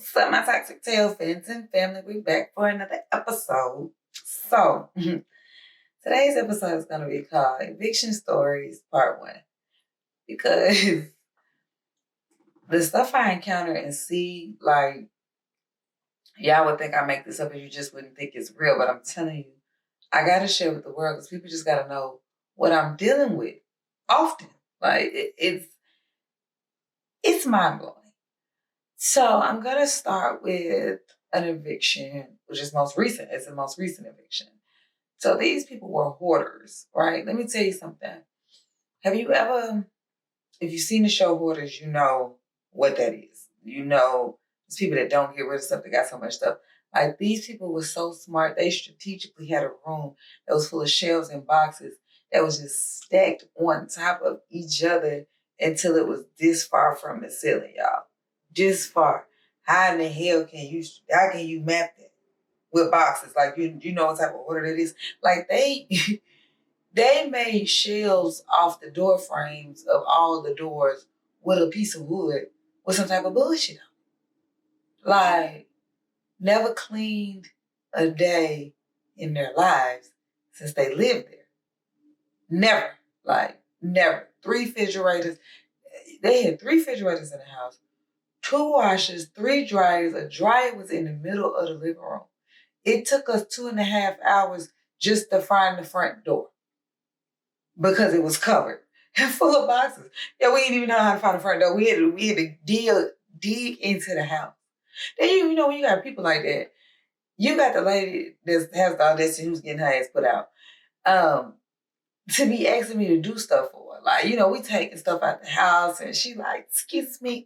What's up, my toxic tail fans and family? We're back for another episode. So, today's episode is going to be called Eviction Stories Part 1. Because the stuff I encounter and see, like, y'all would think I make this up and you just wouldn't think it's real. But I'm telling you, I got to share with the world because people just got to know what I'm dealing with often. Like, it's mind-blowing. So I'm going to start with an eviction, which is most recent. It's the most recent eviction. So these people were hoarders, right? Let me tell you something. Have you ever, if you've seen the show Hoarders, you know what that is. You know, it's people that don't get rid of stuff, they got so much stuff. Like these people were so smart, they strategically had a room that was full of shelves and boxes that was just stacked on top of each other until it was this far from the ceiling, y'all. This far. How in the hell how can you map that with boxes? Like you know what type of order that is? Like they made shelves off the door frames of all the doors with a piece of wood with some type of bullshit on it. Like never cleaned a day in their lives since they lived there. Never. Like never. 3 refrigerators. They had 3 refrigerators in the house. 2 washers, 3 dryers. A dryer was in the middle of the living room. It took us 2.5 hours just to find the front door because it was covered and full of boxes. Yeah, we didn't even know how to find the front door. We had to dig into the house. Then you know when you got people like that, you got the lady that has the audacity who's getting her ass put out to be asking me to do stuff for her. Like, you know, we taking stuff out the house and she like, excuse me,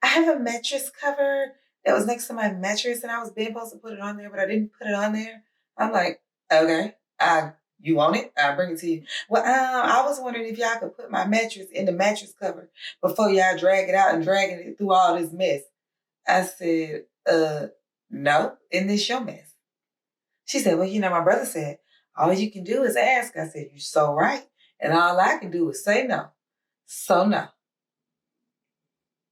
I have a mattress cover that was next to my mattress and I was being supposed to put it on there, but I didn't put it on there. I'm like, okay, you want it? I'll bring it to you. Well, I was wondering if y'all could put my mattress in the mattress cover before y'all drag it out and dragging it through all this mess. I said, no, isn't this your mess? She said, well, you know, my brother said, all you can do is ask. I said, you're so right. And all I can do is say no. So no.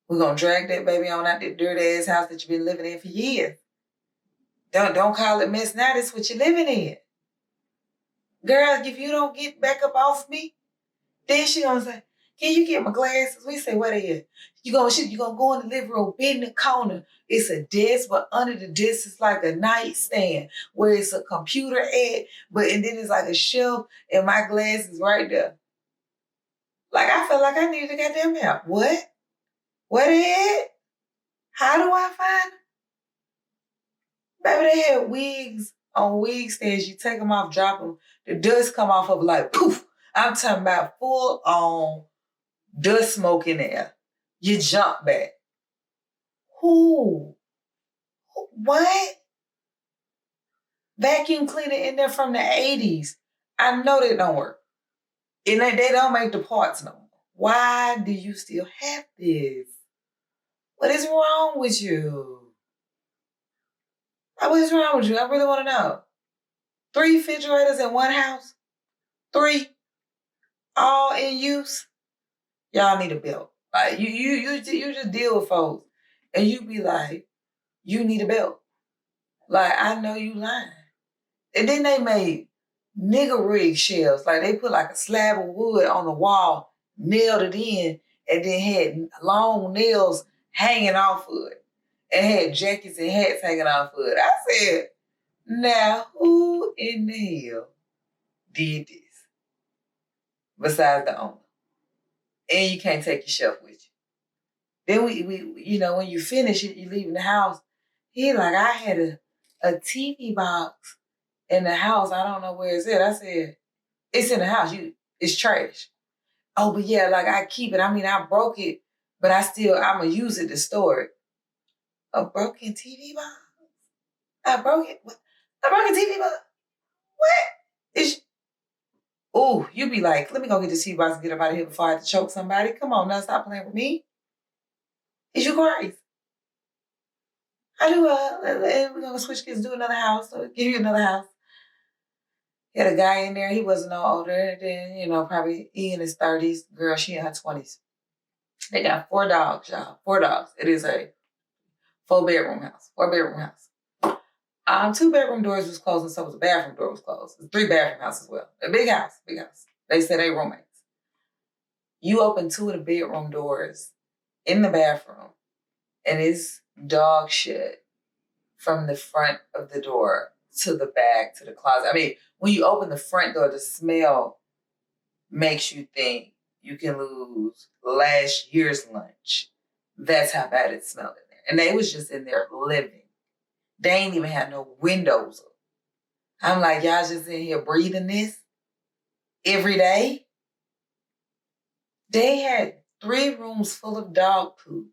We're going to drag that baby on out that dirty ass house that you've been living in for years. Don't call it mess now. This is what you're living in. Girl, if you don't get back up off me, then she going to say, can you get my glasses? We say, what are you? You going to go in the living room, bend the corner. It's a desk, but under the desk is like a nightstand where it's a computer and then it's like a shelf and my glasses right there. Like I felt like I needed a goddamn help. What? What is it? How do I find them? Baby, they had wigs on wig stands. You take them off, drop them. The dust come off of like poof. I'm talking about full on dust smoke in there. You jump back. Who? What? Vacuum cleaner in there from the 80s. I know that don't work. And they don't make the parts no more. Why do you still have this? What is wrong with you? What is wrong with you? I really want to know. 3 refrigerators in one house? 3? All in use? Y'all need a belt. Like you just deal with folks and you be like, you need a belt. Like, I know you lying. And then they made nigger rig shelves. Like they put like a slab of wood on the wall, nailed it in, and then had long nails hanging off of it. And had jackets and hats hanging off of it. I said, now who in the hell did this? Besides the owner. And you can't take your shelf with you. Then we you know, when you finish it, you leaving the house. He like, I had a TV box in the house. I don't know where it's at. I said, it's in the house. It's trash. Oh, but yeah, like I keep it. I mean, I broke it, but I'm going to use it to store it. A broken TV box? I broke it? What? A broken TV box? What? Oh, you be like, let me go get the TV box and get up out of here before I have to choke somebody. Come on, now stop playing with me. Is you crazy? We're going to switch kids, do another house, so give you another house. Had a guy in there, he wasn't no older than, you know, probably he in his 30s. Girl, she in her 20s. They got 4 dogs, y'all. 4 dogs. It is a 4-bedroom house. 4-bedroom house. 2-bedroom doors was closed, and so was the bathroom door was closed. It's 3-bathroom house as well. A big house, big house. They said they roommates. You open 2 of the bedroom doors in the bathroom, and it's dog shit from the front of the door to the back to the closet. I mean, when you open the front door, the smell makes you think you can lose last year's lunch. That's how bad it smelled in there. And they was just in there living. They ain't even had no windows up. I'm like, y'all just in here breathing this every day? They had 3 rooms full of dog poop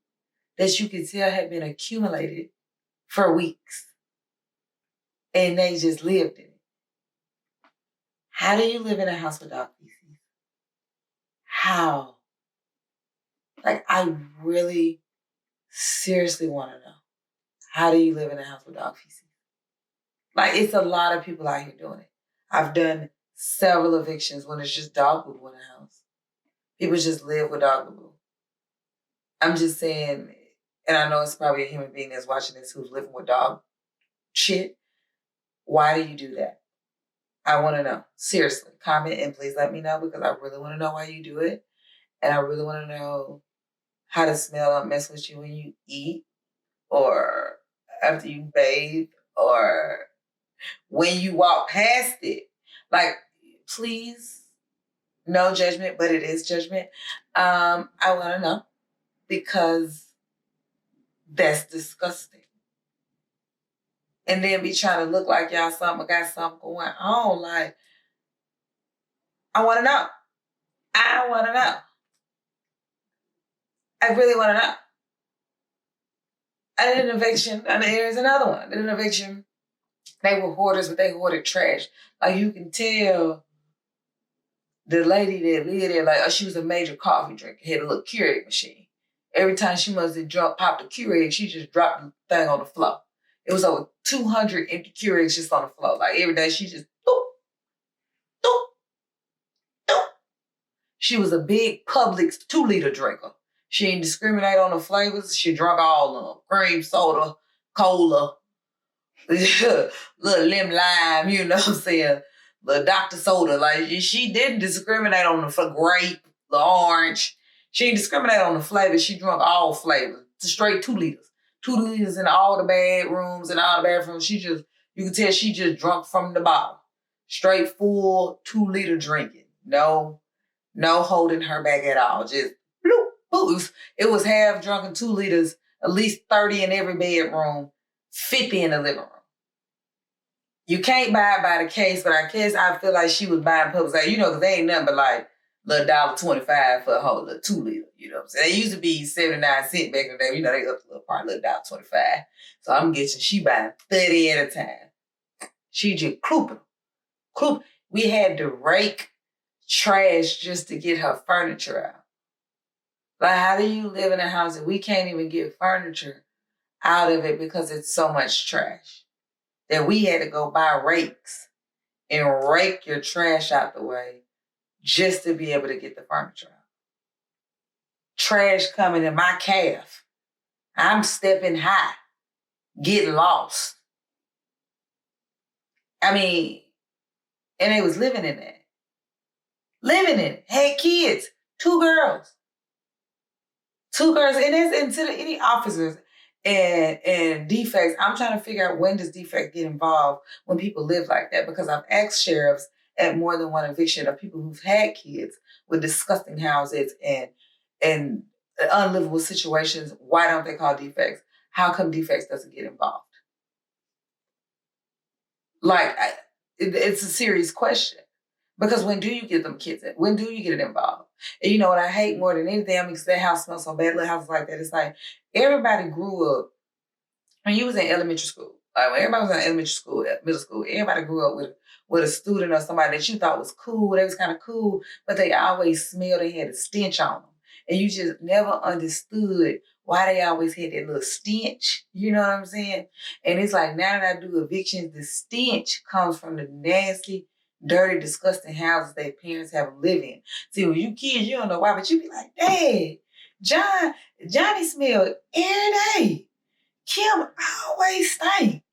that you could tell had been accumulated for weeks. And they just lived in it. How do you live in a house with dog feces? How? Like, I really seriously want to know. How do you live in a house with dog feces? Like, it's a lot of people out here doing it. I've done several evictions when it's just dog poop in the house. People just live with dog poop. I'm just saying, and I know it's probably a human being that's watching this who's living with dog shit. Why do you do that? I want to know. Seriously, comment and please let me know, because I really want to know why you do it. And I really want to know how the smell don't mess with you when you eat, or after you bathe, or when you walk past it. Like, please, no judgment, but it is judgment. I want to know, because that's disgusting. And then be trying to look like y'all got something going on. Like, I want to know. I want to know. I really want to know. I did an eviction, and here's another one. I did an eviction. They were hoarders, but they hoarded trash. Like, you can tell the lady that lived there, like, oh, she was a major coffee drinker, had a little Keurig machine. Every time she must have popped a Keurig, she just dropped the thing on the floor. It was over 200 empty Keurigs just on the floor. Like, every day she just, doop, doop, doop. She was a big Publix 2-liter drinker. She didn't discriminate on the flavors. She drank all of them. Cream soda, cola, little lemon lime, you know what I'm saying? The Dr. Soda. Like, she didn't discriminate on the grape, the orange. She didn't discriminate on the flavors. She drank all flavors. Straight 2 liters. 2 liters in all the bedrooms and all the bathrooms. You can tell she just drunk from the bottle. Straight full 2-liter drinking. No holding her back at all. Just bloop, bloop. It was half drunken 2 liters, at least 30 in every bedroom, 50 in the living room. You can't buy it by the case, but I guess I feel like she was buying Publix. Like, because they ain't nothing but like little $1.25 for a whole little 2 liter. You know what I'm saying? They used to be 79 cents back in the day. They up to little part, little $1.25. So I'm guessing she buying 30 at a time. She just clooping. We had to rake trash just to get her furniture out. Like, how do you live in a house that we can't even get furniture out of it because it's so much trash? That we had to go buy rakes and rake your trash out the way just to be able to get the furniture out. Trash coming in my calf. I'm stepping high, getting lost. I mean, and they was living in that. Living in it. Had kids, 2 girls. 2 girls, and it's into any officers and defects. I'm trying to figure out, when does defect get involved when people live like that? Because I've asked sheriffs at more than one eviction of people who've had kids with disgusting houses and unlivable situations. Why don't they call defects? How come defects doesn't get involved? Like, it's a serious question. Because when do you get them kids in? When do you get it involved? And you know what I hate more than anything? Because that house smells so bad, little houses like that. It's like, everybody grew up, when you was in elementary school, like when everybody was in elementary school, middle school, everybody grew up with a student or somebody that you thought was cool. They was kind of cool, but they always smelled, they had a stench on them. And you just never understood why they always had that little stench. You know what I'm saying? And it's like, now that I do evictions, the stench comes from the nasty, dirty, disgusting houses their parents have lived in. See, when you kids, you don't know why, but you be like, Dad, Johnny smelled every day. Kim always stink.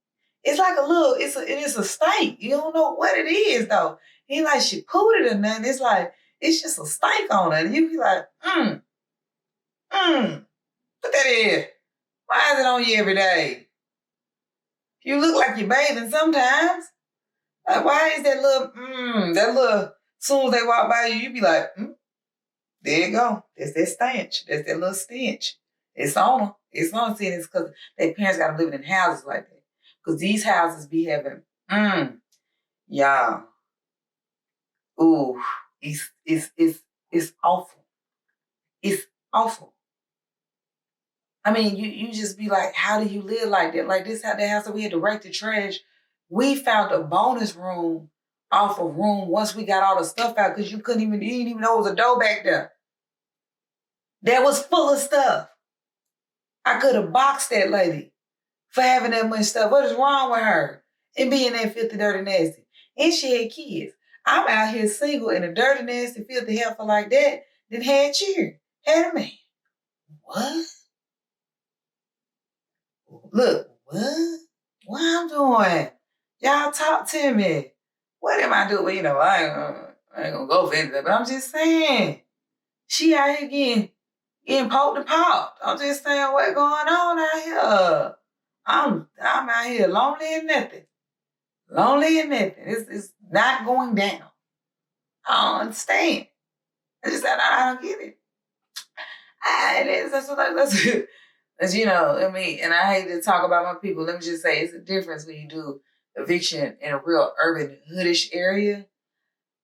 It's like it is a stank. You don't know what it is though. Ain't like she pooed it or nothing. It's like, it's just a stank on it. And you be like, what that is? Why is it on you every day? You look like you're bathing sometimes. Like, why is that little, soon as they walk by you be like, there you go. That's that stench. That's that little stench. It's on them. It's on them. It's because their parents got them living in houses like that. Because these houses be having, y'all. Ooh, it's awful. It's awful. I mean, you just be like, how do you live like that? Like this, the house that we had to rake the trash. We found a bonus room off of room once we got all the stuff out because you didn't even know it was a door back there. That was full of stuff. I could have boxed that lady for having that much stuff. What is wrong with her? And being that filthy, dirty, nasty. And she had kids. I'm out here single and a dirty, nasty, filthy heifer like that that had cheer. Had a man. What? Look, what? What I'm doing? Y'all talk to me. What am I doing? Well, you know, I ain't gonna go for anything, but I'm just saying. She out here getting poked and popped. I'm just saying what's going on out here. I'm out here lonely and nothing. Lonely and nothing. It's not going down. I don't understand. I don't get it. That's you know, I mean, and I hate to talk about my people. Let me just say it's a difference when you do eviction in a real urban, hoodish area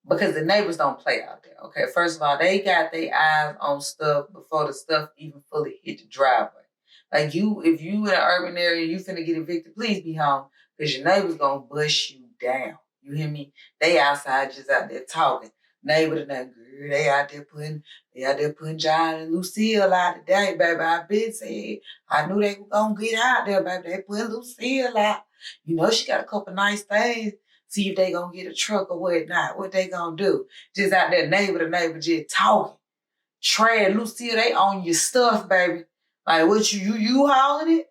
because the neighbors don't play out there. Okay, first of all, they got their eyes on stuff before the stuff even fully hit the driveway. Like if you in an urban area, you finna get evicted, please be home because your neighbor's gonna bust you down. You hear me? They outside just out there talking. Neighbor to neighbor, they out there putting John and Lucille out today, baby. I been said, I knew they were gonna get out there, baby. They putting Lucille out. You know she got a couple nice things. See if they gonna get a truck or whatnot. What they gonna do? Just out there, neighbor to neighbor, just talking. Trad, Lucille, they own your stuff, baby. Like what you hauling it?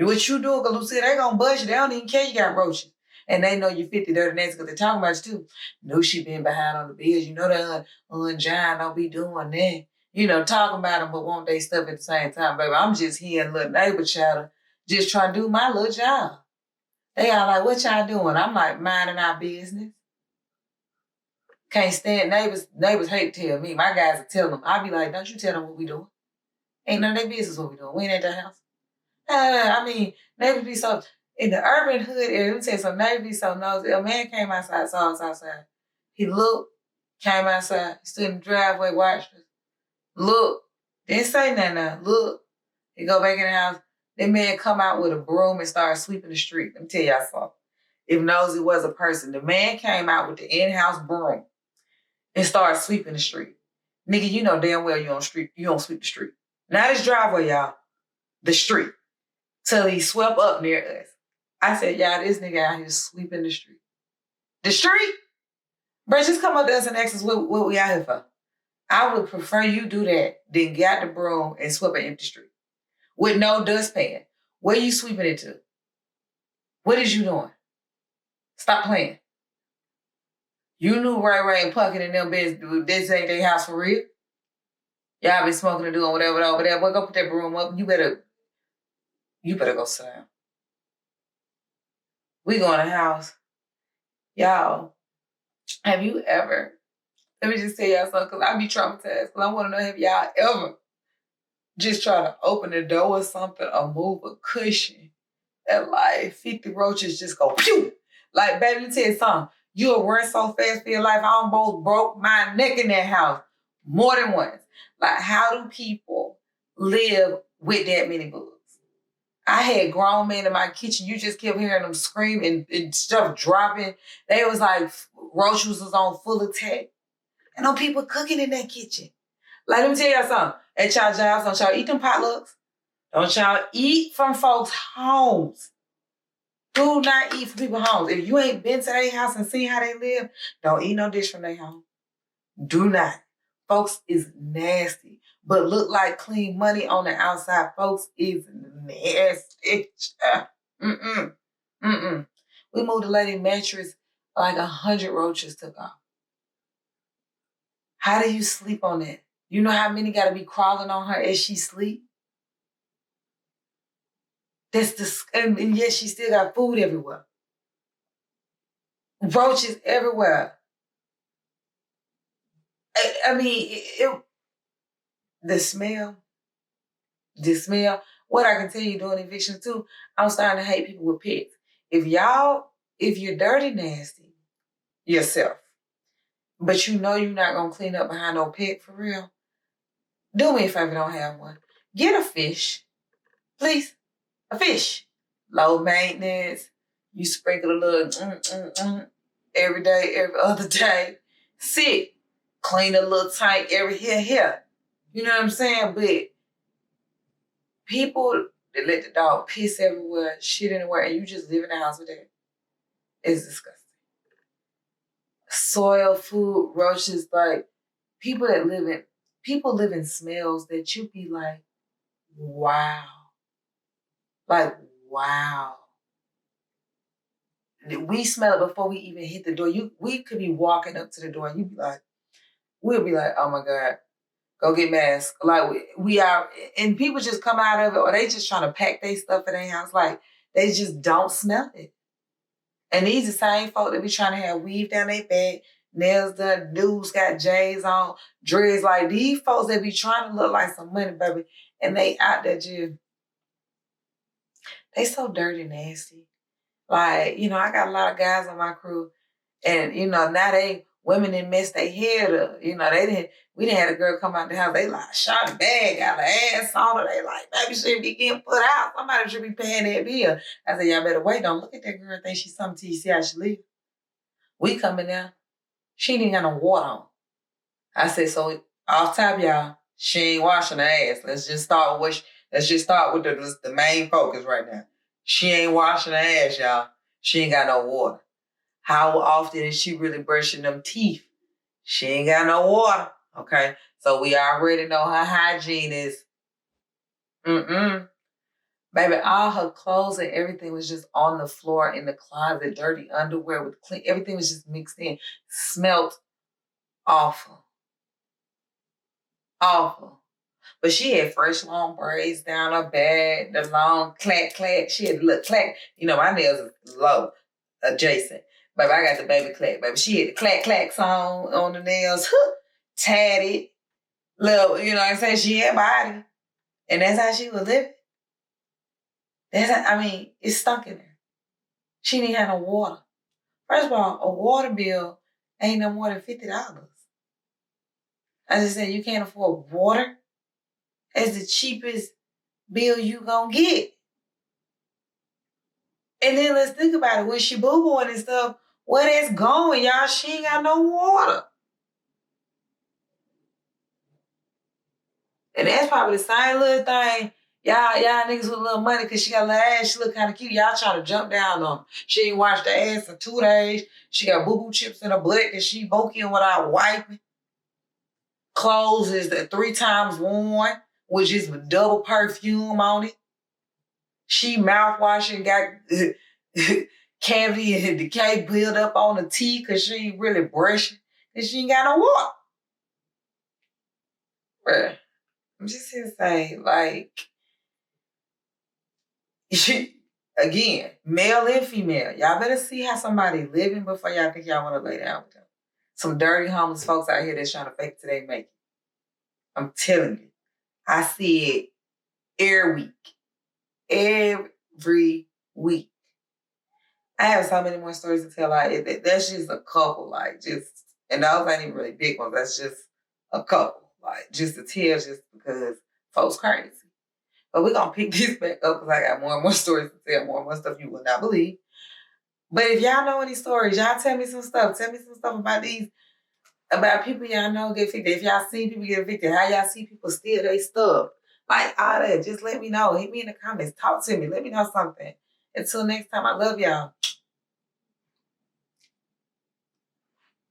What you doing? Cause Lucille, they gonna bust you. They don't even care you got roaches. And they know you 50, 30 next because they're talking about you too. Know she been behind on the bills. You know that John don't be doing that. You know, talking about them, but won't they stuff at the same time, baby? I'm just hearing little neighbor chatter, just trying to do my little job. They all like, what y'all doing? I'm like, minding our business. Can't stand neighbors. Neighbors hate to tell me. My guys will tell them. I be like, don't you tell them what we doing. Ain't none of their business what we doing. We ain't at their house. I mean, neighbors be so, in the urban hood area, let me tell you something, neighbors be so nosy. A man came outside, saw us outside. He looked, came outside, stood in the driveway, watched us. Look, didn't say nothing now. Look, he go back in the house. That man come out with a broom and started sweeping the street. Let me tell y'all something. If nosy was a person, the man came out with the in-house broom and started sweeping the street. Nigga, you know damn well you don't sweep the street. Not his driveway, y'all. The street. Till he swept up near us. I said, y'all, this nigga out here sweeping the street. The street? Bro, just come up to us and ask us what we out here for. I would prefer you do that than get the broom and sweep an empty street. With no dustpan. Where you sweeping it to? What is you doing? Stop playing. You knew Ray and Pumpkin and them bitches, this ain't their house for real. Y'all been smoking and doing whatever over there. Boy, go put that broom up. You better go sit down. We go in the house. Y'all, have you ever, let me just tell y'all something, because I be traumatized, because I want to know, have y'all ever just try to open the door or something or move a cushion and like 50 roaches just go pew? Like, baby, let me tell you something. You'll run so fast for your life, I almost broke my neck in that house more than once. Like, how do people live with that many bugs? I had grown men in my kitchen. You just kept hearing them scream and stuff dropping. They was like, roaches was on full attack. And them people cooking in that kitchen. Like, let me tell y'all something. At y'all jobs, don't y'all eat them potlucks? Don't y'all eat from folks' homes. Do not eat from people's homes. If you ain't been to their house and seen how they live, don't eat no dish from their home. Do not. Folks is nasty. but look like clean money on the outside, folks, is nasty. Mm-mm. Mm-mm. We moved the lady mattress, like 100 roaches took off. How do you sleep on that? You know how many got to be crawling on her as she sleep? And yet she still got food everywhere. Roaches everywhere. I mean, the smell. What I can tell you doing eviction too, I'm starting to hate people with pets. If you're dirty nasty yourself, but you know you're not gonna clean up behind no pet for real, do me a favor, don't have one. Get a fish, please. A fish. Low maintenance. You sprinkle a little every day, every other day. Sit. Clean a little tank every here. You know what I'm saying? But people that let the dog piss everywhere, shit anywhere, and you just live in the house with that, it's disgusting. Soil, food, roaches, like people live in smells that you be like, wow. Like, wow. We smell it before we even hit the door. We could be walking up to the door and we'll be like, oh my God, go get masks. Like we are, and people just come out of it, or they just trying to pack their stuff in their house. Like they just don't smell it. And these the same folk that be trying to have weave down their back, nails done, dudes got J's on, dreads. Like these folks that be trying to look like some money, baby, and they out there just, they so dirty and nasty. Like, I got a lot of guys on my crew, and now women didn't mess their head up. We didn't have a girl come out the house, they like shot a bag out of ass on her. They like, baby shouldn't be getting put out. Somebody should be paying that bill. I said, y'all better wait. Don't look at that girl and think she's something till you see how she live. We come in there, she ain't even got no water on. I said, so off top, y'all, she ain't washing her ass. Let's just start with the main focus right now. She ain't washing her ass, y'all. She ain't got no water. How often is she really brushing them teeth? She ain't got no water, okay? So we already know her hygiene is, Baby, all her clothes and everything was just on the floor in the closet, dirty underwear with clean, everything was just mixed in. Smelt awful. Awful. But she had fresh long braids down her back, the long clack. She had the little clack. My nails are low, adjacent. Baby, I got the baby clack, baby. She had the clack on the nails, tatted, little, you know what I'm saying? She had body. And that's how she was living. It stunk in there. She didn't have no water. First of all, a water bill ain't no more than $50. I just said, you can't afford water as the cheapest bill you gonna get. And then let's think about it. When she boo-booing and stuff, where that's going, y'all, she ain't got no water. And that's probably the same little thing. Y'all niggas with a little money because she got a little ass, she look kind of cute. Y'all trying to jump down on her. She ain't washed her ass for 2 days. She got boo-boo chips in her butt because she boking without wiping. Clothes is the 3 times worn, which is with double perfume on it. She mouthwashing, got cavity and decay build up on the teeth because she ain't really brushing and she ain't got no water. Bruh, I'm just here to say, again, male and female, y'all better see how somebody living before y'all think y'all want to lay down with them. Some dirty homeless folks out here that's trying to fake it till they make it. I'm telling you, I see it every week. Every week. I have so many more stories to tell. That's just a couple, and those ain't even really big ones. That's just a couple, just to tell, just because folks crazy. But we're gonna pick this back up because I got more and more stories to tell, more and more stuff you will not believe. But if y'all know any stories, y'all tell me some stuff. Tell me some stuff about people y'all know get evicted. If y'all see people get evicted, how y'all see people steal their stuff. All that. Just let me know. Hit me in the comments. Talk to me. Let me know something. Until next time, I love y'all.